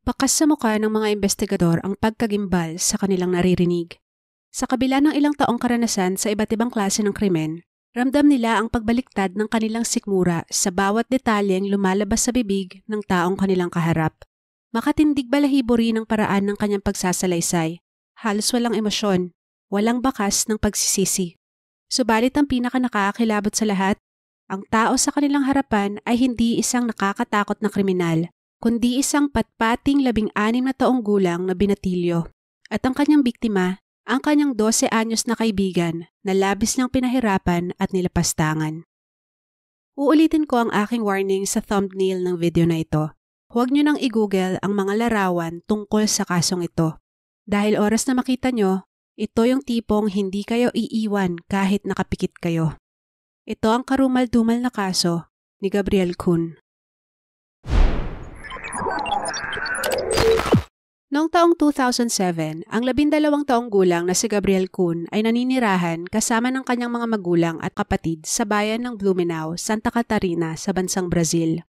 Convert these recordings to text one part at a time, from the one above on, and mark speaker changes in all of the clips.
Speaker 1: Bakas sa mukha ng mga investigador ang pagkagimbal sa kanilang naririnig. Sa kabila ng ilang taong karanasan sa iba't ibang klase ng krimen, ramdam nila ang pagbaliktad ng kanilang sikmura sa bawat detalyeng lumalabas sa bibig ng taong kanilang kaharap. Makatindig balahibo rin ang paraan ng kanyang pagsasalaysay. Halos walang emosyon, walang bakas ng pagsisisi. Subalit ang pinakanakakakilabot sa lahat, ang tao sa kanilang harapan ay hindi isang nakakatakot na kriminal, kundi isang patpating 16 na taong gulang na binatilyo. At ang kanyang biktima, ang kanyang 12 anyos na kaibigan na labis niyang pinahirapan at nilapastangan. Uulitin ko ang aking warning sa thumbnail ng video na ito. Huwag niyo nang i-google ang mga larawan tungkol sa kasong ito. Dahil oras na makita niyo, ito yung tipong hindi kayo iiwan kahit nakapikit kayo. Ito ang karumal-dumal na kaso ni Gabriel Kun. Noong taong 2007, ang 12 taong gulang na si Gabriel Kun ay naninirahan kasama ng kanyang mga magulang at kapatid sa bayan ng Blumenau, Santa Catarina sa bansang Brazil.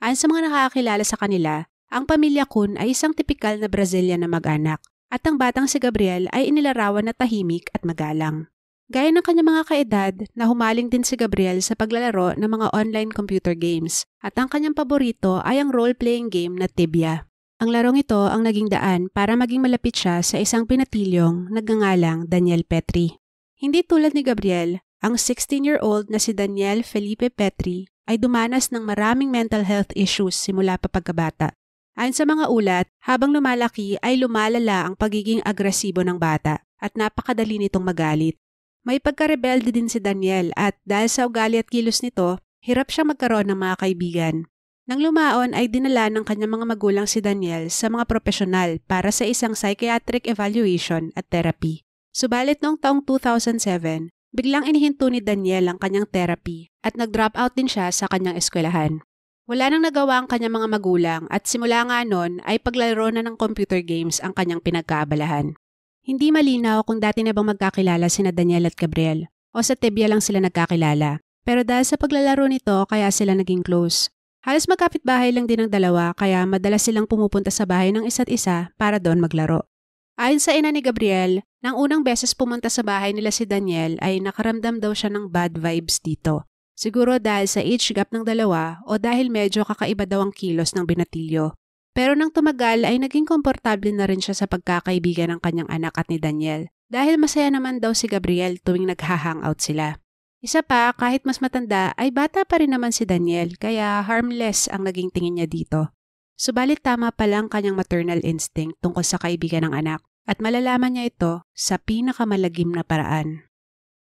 Speaker 1: Ayon sa mga nakakakilala sa kanila, ang pamilya Kun ay isang tipikal na Brazilian na mag-anak at ang batang si Gabriel ay inilarawan na tahimik at magalang. Gaya ng kanyang mga kaedad, nahumaling din si Gabriel sa paglalaro ng mga online computer games at ang kanyang paborito ay ang role-playing game na Tibia. Ang larong ito ang naging daan para maging malapit siya sa isang pinatilyong nagngangalang Daniel Petri. Hindi tulad ni Gabriel, ang 16-year-old na si Daniel Felipe Petri ay dumanas ng maraming mental health issues simula pa pagkabata. Ayon sa mga ulat, habang lumalaki ay lumalala ang pagiging agresibo ng bata at napakadali nitong magalit. May pagkarebelde din si Daniel at dahil sa ugali at kilos nito, hirap siyang magkaroon ng mga kaibigan. Nang lumaon ay dinala ng kanyang mga magulang si Daniel sa mga profesional para sa isang psychiatric evaluation at therapy. Subalit noong taong 2007, biglang inihinto ni Daniel ang kanyang therapy at nag-drop out din siya sa kanyang eskwelahan. Wala nang nagawa ang kanyang mga magulang at simula nga noon ay paglaro na ng computer games ang kanyang pinagkaabalahan. Hindi malinaw kung dati na bang magkakilala sina Daniel at Gabriel o sa Tibia lang sila nagkakilala, pero dahil sa paglalaro nito kaya sila naging close. Halos magkapit-bahay lang din ang dalawa kaya madalas silang pumupunta sa bahay ng isa't isa para doon maglaro. Ayon sa ina ni Gabriel, nang unang beses pumunta sa bahay nila si Daniel ay nakaramdam daw siya ng bad vibes dito. Siguro dahil sa age gap ng dalawa o dahil medyo kakaiba daw ang kilos ng binatilyo. Pero nang tumagal ay naging komportable na rin siya sa pagkakaibigan ng kanyang anak at ni Daniel dahil masaya naman daw si Gabriel tuwing nagha-hangout sila. Isa pa, kahit mas matanda ay bata pa rin naman si Daniel kaya harmless ang naging tingin niya dito. Subalit tama pa lang kanyang maternal instinct tungkol sa kaibigan ng anak at malalaman niya ito sa pinakamalagim na paraan.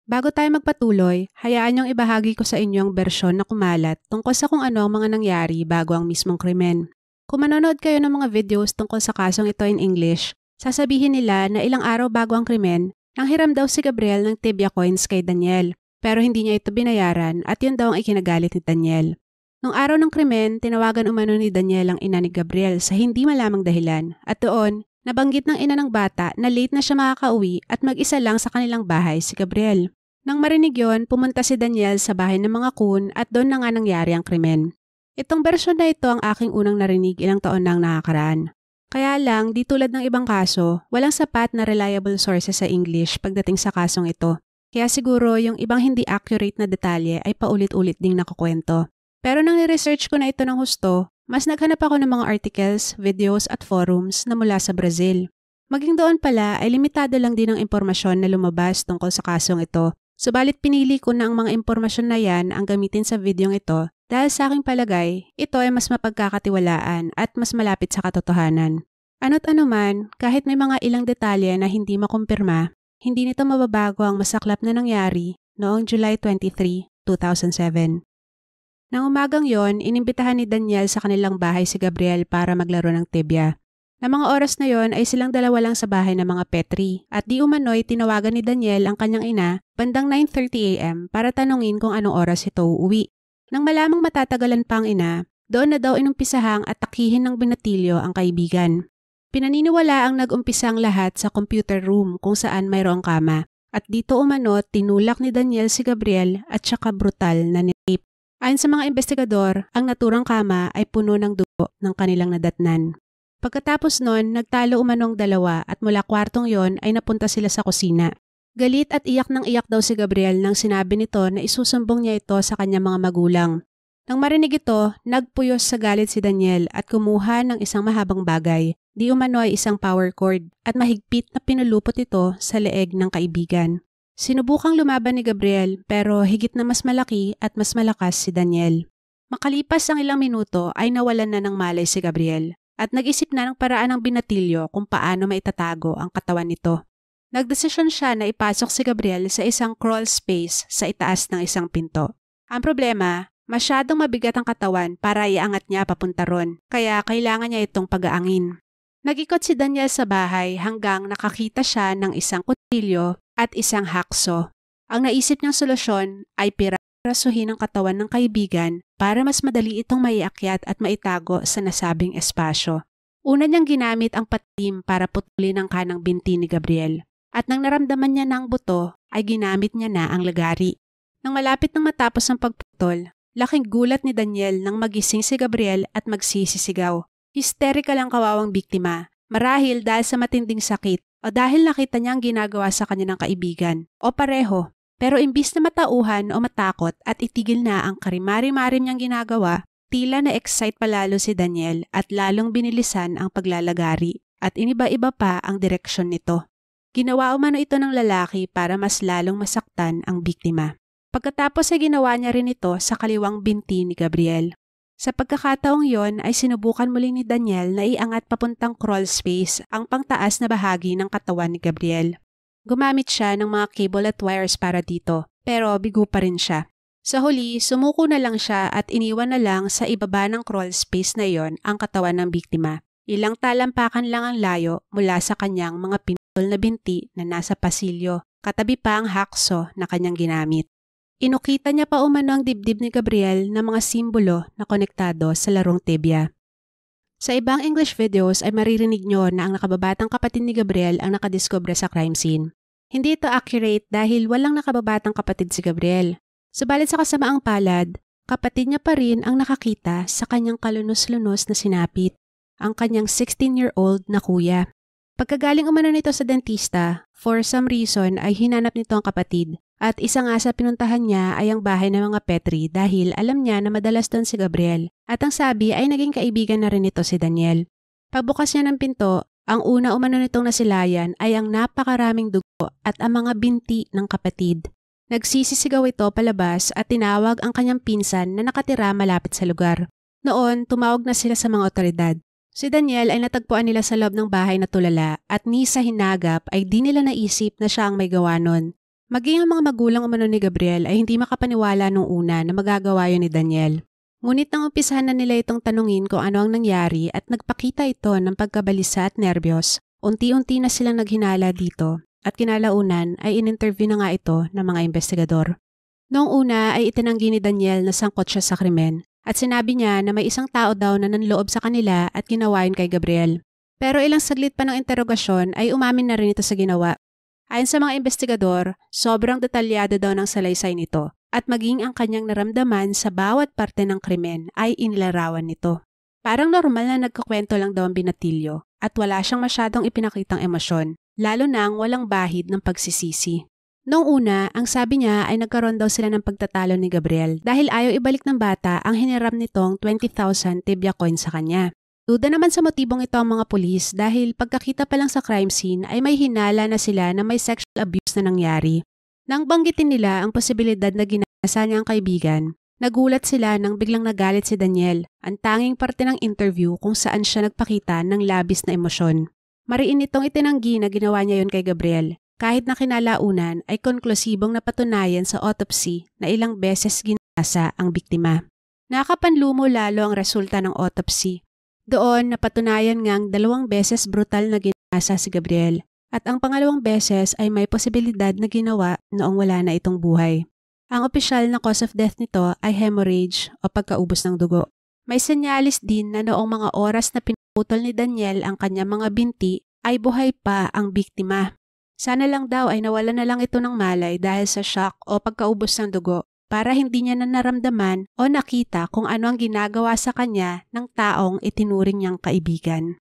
Speaker 1: Bago tayo magpatuloy, hayaan niyong ibahagi ko sa inyo ang bersyon na kumalat tungkol sa kung ano ang mga nangyari bago ang mismong krimen. Kung manonood kayo ng mga videos tungkol sa kasong ito in English, sasabihin nila na ilang araw bago ang krimen, nanghiram daw si Gabriel ng Tibia coins kay Daniel. Pero hindi niya ito binayaran at yun daw ang ikinagalit ni Daniel. Nung araw ng krimen, tinawagan umano ni Daniel ang ina ni Gabriel sa hindi malamang dahilan at doon, nabanggit ng ina ng bata na late na siya makakauwi at mag-isa lang sa kanilang bahay si Gabriel. Nang marinig yon, pumunta si Daniel sa bahay ng mga Kun at doon na nga nangyari ang krimen. Itong bersyon na ito ang aking unang narinig ilang taon nang nakakaraan. Kaya lang, di tulad ng ibang kaso, walang sapat na reliable sources sa English pagdating sa kasong ito. Kaya siguro yung ibang hindi accurate na detalye ay paulit-ulit ding nakukwento. Pero nang ni-research ko na ito ng husto, mas naghanap ako ng mga articles, videos at forums na mula sa Brazil. Maging doon pala ay limitado lang din ang impormasyon na lumabas tungkol sa kasong ito. Subalit pinili ko na ang mga impormasyon na yan ang gamitin sa videong ito dahil sa aking palagay, ito ay mas mapagkakatiwalaan at mas malapit sa katotohanan. Ano't ano man, kahit may mga ilang detalye na hindi makumpirma, hindi nito mababago ang masaklap na nangyari noong July 23, 2007. Nang umagang yon, inimbitahan ni Daniel sa kanilang bahay si Gabriel para maglaro ng Tibia. Na mga oras na yon ay silang dalawa lang sa bahay ng mga Petri at di umano'y tinawagan ni Daniel ang kanyang ina bandang 9:30 AM para tanungin kung anong oras ito uuwi. Nang malamang matatagalan pa ang ina, doon na daw inumpisahang atakihin ng binatilyo ang kaibigan. Pinaniniwala ang nag-umpisang lahat sa computer room kung saan mayroong kama at dito umano tinulak ni Daniel si Gabriel at saka brutal na nirape. Ayon sa mga investigador, ang naturang kama ay puno ng dugo ng kanilang nadatnan. Pagkatapos nun, nagtalo umanong dalawa at mula kwartong yon ay napunta sila sa kusina. Galit at iyak ng iyak daw si Gabriel nang sinabi nito na isusumbong niya ito sa kanyang mga magulang. Nang marinig ito, nagpuyos sa galit si Daniel at kumuha ng isang mahabang bagay. Di umano ay isang power cord at mahigpit na pinulupot ito sa leeg ng kaibigan. Sinubukang lumaban ni Gabriel pero higit na mas malaki at mas malakas si Daniel. Makalipas ang ilang minuto ay nawalan na ng malay si Gabriel at nag-isip na ng paraan ng binatilyo kung paano maitatago ang katawan nito. Nagdesisyon siya na ipasok si Gabriel sa isang crawl space sa itaas ng isang pinto. Ang problema, masyadong mabigat ang katawan para iangat niya papunta ron, kaya kailangan niya itong pag-aangin. Nag-ikot si Daniel sa bahay hanggang nakakita siya ng isang kutsilyo at isang hakso. Ang naisip niyang solusyon ay pirasuhin ang katawan ng kaibigan para mas madali itong maiakyat at maitago sa nasabing espasyo. Una niyang ginamit ang patim para putulin ang kanang binti ni Gabriel. At nang naramdaman niya na ang buto, ay ginamit niya na ang lagari. Nang malapit nang matapos ang pagputol, laking gulat ni Daniel nang magising si Gabriel at magsisisigaw. Hysterical ang kawawang biktima, marahil dahil sa matinding sakit o dahil nakita niya ang ginagawa sa kanya ng kaibigan, o pareho. Pero imbis na matauhan o matakot at itigil na ang karimari-marim niyang ginagawa, tila na-excite palalo si Daniel at lalong binilisan ang paglalagari at iniba-iba pa ang direksyon nito. Ginawa umano ito ng lalaki para mas lalong masaktan ang biktima. Pagkatapos ay ginawa niya rin ito sa kaliwang binti ni Gabriel. Sa pagkakataong yon ay sinubukan muli ni Daniel na iangat papuntang crawl space ang pangtaas na bahagi ng katawan ni Gabriel. Gumamit siya ng mga cable at wires para dito, pero bigo pa rin siya. Sa huli, sumuko na lang siya at iniwan na lang sa ibaba ng crawl space na yon ang katawan ng biktima. Ilang talampakan lang ang layo mula sa kanyang mga na binti na nasa pasilyo, katabi pa ang hakso na kanyang ginamit. Inukita niya pa umano ang dibdib ni Gabriel ng mga simbolo na konektado sa larong tibia. Sa ibang English videos ay maririnig nyo na ang nakababatang kapatid ni Gabriel ang nakadiskubre sa crime scene. Hindi ito accurate dahil walang nakababatang kapatid si Gabriel. Subalit sa kasamaang palad, kapatid niya pa rin ang nakakita sa kanyang kalunos-lunos na sinapit, ang kanyang 16-year-old na kuya. Pagkagaling umano nito sa dentista, for some reason ay hinanap nito ang kapatid at isa nga sa pinuntahan niya ay ang bahay ng mga Petri dahil alam niya na madalas doon si Gabriel at ang sabi ay naging kaibigan na rin nito si Daniel. Pagbukas niya ng pinto, ang una umano nitong nasilayan ay ang napakaraming dugo at ang mga binti ng kapatid. Nagsisisigaw ito palabas at tinawag ang kanyang pinsan na nakatira malapit sa lugar. Noon, tumawag na sila sa mga otoridad. Si Daniel ay natagpuan nila sa loob ng bahay na tulala at ni sa hinagap ay di nila naisip na siya ang may gawa nun. Maging ang mga magulang umano ni Gabriel ay hindi makapaniwala nung una na magagawa yun ni Daniel. Ngunit nang umpisahan na nila itong tanungin kung ano ang nangyari at nagpakita ito ng pagkabalisa at nerbiyos, unti-unti na silang naghinala dito at kinalaunan ay in-interview na nga ito ng mga investigador. Noong una ay itinanggi ni Daniel na sangkot siya sa krimen. At sinabi niya na may isang tao daw na nanloob sa kanila at ginawa yun kay Gabriel. Pero ilang saglit pa ng interogasyon ay umamin na rin ito sa ginawa. Ayon sa mga investigador, sobrang detalyado daw ng salaysay nito at maging ang kanyang naramdaman sa bawat parte ng krimen ay inilarawan nito. Parang normal na nagkukwento lang daw ang binatilyo at wala siyang masyadong ipinakitang emosyon, lalo nang walang bahid ng pagsisisi. Noong una, ang sabi niya ay nagkaroon daw sila ng pagtatalo ni Gabriel dahil ayaw ibalik ng bata ang hiniram nitong 20,000 tibia coin sa kanya. Duda naman sa motibong ito ang mga pulis dahil pagkakita pa lang sa crime scene ay may hinala na sila na may sexual abuse na nangyari. Nang banggitin nila ang posibilidad na ginasa niya ang kaibigan, nagulat sila nang biglang nagalit si Daniel, ang tanging parte ng interview kung saan siya nagpakita ng labis na emosyon. Mariin itong itinanggi na ginawa niya yon kay Gabriel. Kahit na kinalaunan ay konklusibong napatunayan sa autopsy na ilang beses ginasa ang biktima. Nakapanlumo lalo ang resulta ng autopsy. Doon napatunayan ngang 2 beses brutal na ginasa si Gabriel at ang pangalawang beses ay may posibilidad na ginawa noong wala na itong buhay. Ang opisyal na cause of death nito ay hemorrhage o pagkaubos ng dugo. May senyalis din na noong mga oras na pinuputol ni Daniel ang kanyang mga binti ay buhay pa ang biktima. Sana lang daw ay nawala na lang ito ng malay dahil sa shock o pagkaubos ng dugo para hindi niya na naramdaman o nakita kung ano ang ginagawa sa kanya ng taong itinuring niyang kaibigan.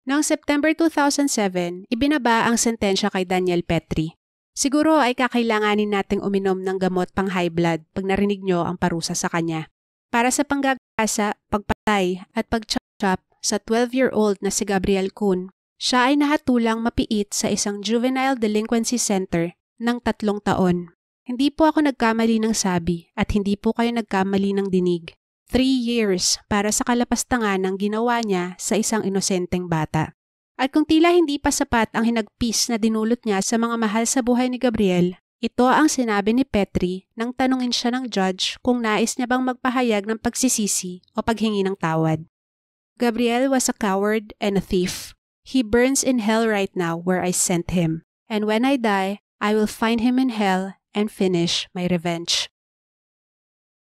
Speaker 1: Noong September 2007, ibinaba ang sentensya kay Daniel Petry. Siguro ay kakailanganin nating uminom ng gamot pang high blood pag narinig nyo ang parusa sa kanya. Para sa panggagasa, pagpatay at pag-chop sa 12-year-old na si Gabriel Kun, siya ay nahatulang mapiit sa isang juvenile delinquency center ng 3 taon. Hindi po ako nagkamali ng sabi at hindi po kayo nagkamali ng dinig. 3 years para sa kalapastangan ng ginawa niya sa isang inosenteng bata. At kung tila hindi pa sapat ang hinagpis na dinulot niya sa mga mahal sa buhay ni Gabriel, ito ang sinabi ni Petry nang tanungin siya ng judge kung nais niya bang magpahayag ng pagsisisi o paghingi ng tawad. Gabriel was a coward and a thief. He burns in hell right now where I sent him. And when I die, I will find him in hell and finish my revenge.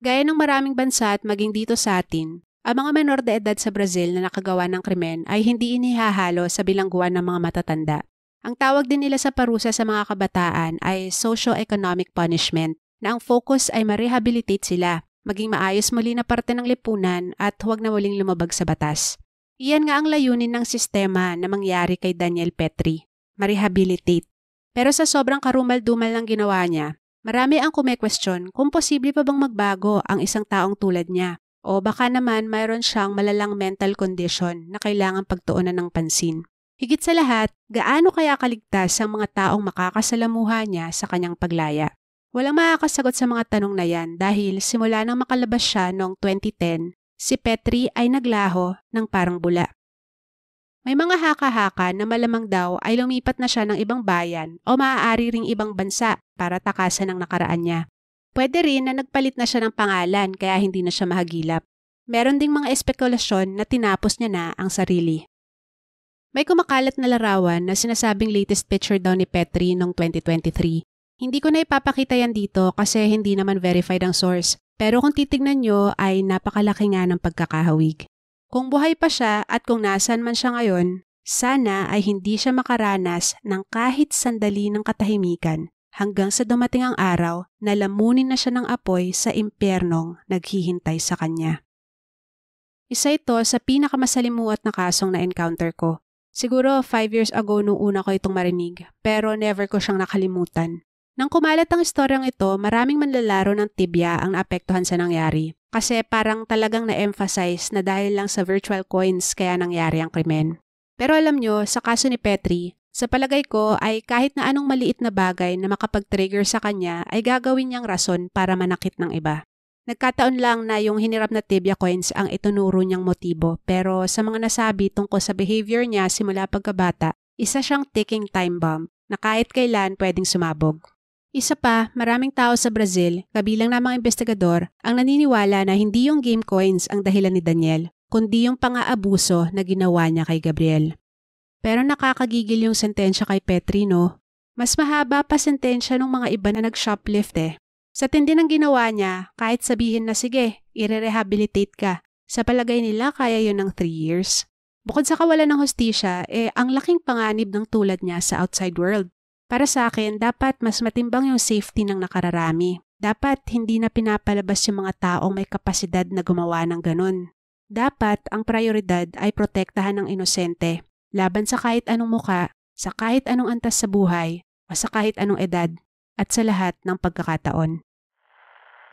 Speaker 1: Gaya ng maraming bansa at maging dito sa atin, ang mga menor de edad sa Brazil na nakagawa ng krimen ay hindi inihahalo sa bilangguan ng mga matatanda. Ang tawag din nila sa parusa sa mga kabataan ay socio-economic punishment, na ang focus ay ma-rehabilitate sila, maging maayos muli na parte ng lipunan at huwag na muling lumabag sa batas. Iyan nga ang layunin ng sistema na mangyari kay Daniel Petry, ma-rehabilitate. Pero sa sobrang karumal-dumal ng ginawa niya, marami ang kumekwestiyon kung posible pa bang magbago ang isang taong tulad niya o baka naman mayroon siyang malalang mental condition na kailangang pagtuunan ng pansin. Higit sa lahat, gaano kaya kaligtas ang mga taong makakasalamuha niya sa kanyang paglaya? Walang makakasagot sa mga tanong na yan dahil simula nang makalabas siya noong 2010, si Petry ay naglaho ng parang bula. May mga haka-haka na malamang daw ay lumipat na siya ng ibang bayan o maaari ring ibang bansa para takasan ang nakaraan niya. Pwede rin na nagpalit na siya ng pangalan kaya hindi na siya mahagilap. Meron ding mga espekulasyon na tinapos niya na ang sarili. May kumakalat na larawan na sinasabing latest picture daw ni Petry noong 2023. Hindi ko na ipapakita yan dito kasi hindi naman verified ang source. Pero kung titignan nyo ay napakalaki nga ng pagkakahawig. Kung buhay pa siya at kung nasan man siya ngayon, sana ay hindi siya makaranas ng kahit sandali ng katahimikan hanggang sa dumating ang araw na lamunin na siya ng apoy sa impyernong naghihintay sa kanya. Isa ito sa pinakamasalimuot na kasong na-encounter ko. Siguro 5 years ago nung una ko itong marinig, pero never ko siyang nakalimutan. Nang kumalat ang istoryang ito, maraming manlalaro ng tibya ang naapektuhan sa nangyari. Kasi parang talagang na-emphasize na dahil lang sa virtual coins kaya nangyari ang krimen. Pero alam nyo, sa kaso ni Petry, sa palagay ko ay kahit na anong maliit na bagay na makapag-trigger sa kanya ay gagawin niyang rason para manakit ng iba. Nagkataon lang na yung hinirap na tibia coins ang itunuro niyang motibo, pero sa mga nasabi tungkol sa behavior niya simula pagkabata, isa siyang ticking time bomb na kahit kailan pwedeng sumabog. Isa pa, maraming tao sa Brazil, kabilang na mga investigador, ang naniniwala na hindi yung game coins ang dahilan ni Daniel, kundi yung pang-aabuso na ginawa niya kay Gabriel. Pero nakakagigil yung sentensya kay Petry, no? Mas mahaba pa sentensya ng mga iba na nag-shoplift eh. Sa tindi ng ginawa niya, kahit sabihin na sige, i-rehabilitate ka, sa palagay nila kaya yun ng 3 years. Bukod sa kawalan ng hustisya, ang laking panganib ng tulad niya sa outside world. Para sa akin, dapat mas matimbang yung safety ng nakararami. Dapat hindi na pinapalabas yung mga taong may kapasidad na gumawa ng ganun. Dapat ang prioridad ay protektahan ng inosente, laban sa kahit anong muka, sa kahit anong antas sa buhay, o sa kahit anong edad, at sa lahat ng pagkakataon.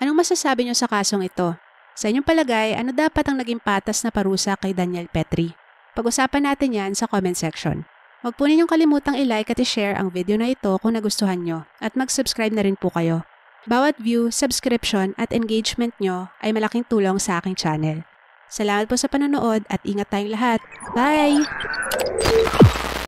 Speaker 1: Anong masasabi niyo sa kasong ito? Sa inyong palagay, ano dapat ang naging patas na parusa kay Daniel Petry? Pag-usapan natin yan sa comment section. Huwag po ninyong kalimutang i-like at i-share ang video na ito kung nagustuhan nyo at mag-subscribe na rin po kayo. Bawat view, subscription at engagement nyo ay malaking tulong sa aking channel. Salamat po sa panonood at ingat tayong lahat. Bye!